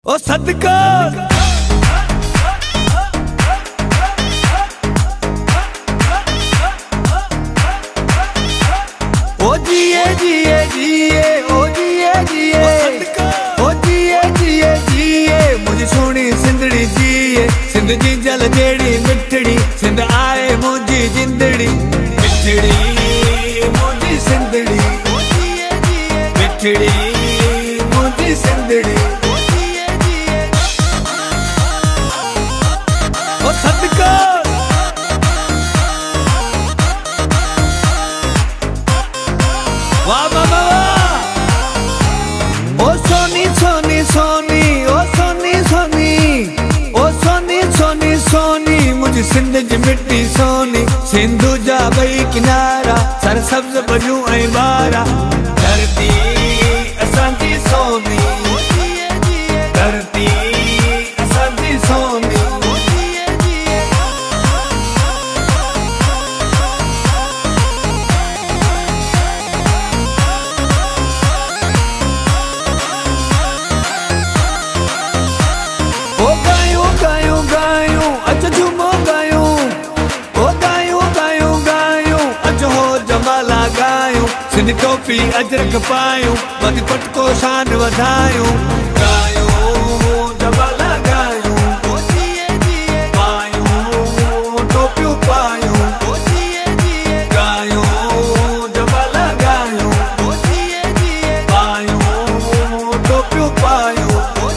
ओ सदका ओ जिए जिए जिए ओ जिए जिए ओ जिए जिए जिए मुझे सोनी सिंधड़ी जिए सिंध जी जल जेड़ी मिठड़ी सिंध आए मुझी जिंदड़ी मिठड़ी मुझी सिंधड़ी मिठड़ी मुझी सिंधड़ी ओ सदका वाह वाह वाह ओ सोनी सोनी सोनी ओ सोनी सोनी ओ सोनी सोनी सोनी मुझे सिंध जी मिट्टी सोनी सिंधु जा बई किनारा सर सब्ज बजू ऐं बारा धरती असांजी सोनी धरती असांजी सोनी सिंध टोपी अजरक पायूं बाक़ी पटको शान वधायूं गायूं जबाला गायूं पायूं टोपियूं पायूं गायूं जबाला गायूं पायूं टोपियूं पायूं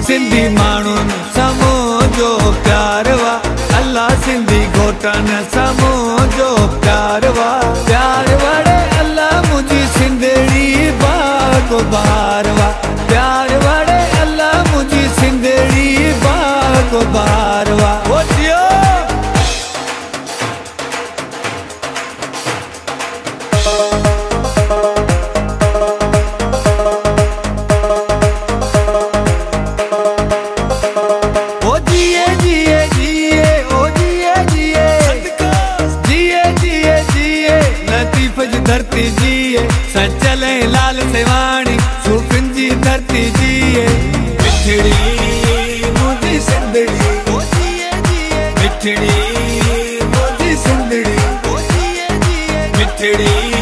सिंधी माण्हुनि समूह जो प्यार वा अल्लाह सिंधी घोटनि समूह जो प्यार वा प्यार वड़े मुझी सिंधड़ी बागो बारवा प्यार वाड़े अल्लाह मुझी सिंधड़ी बागो बारवा ओ जियो ओ जिए जिए जिए ओ जिए जिए जिए जिए जिए लतीफ जी धरती जिए सचले लाल सेवाणी सूफिन जी धरती जिए मिठड़ी मुझी सिंधड़ी मिठड़ी मुझी सिंधड़ी मिठड़ी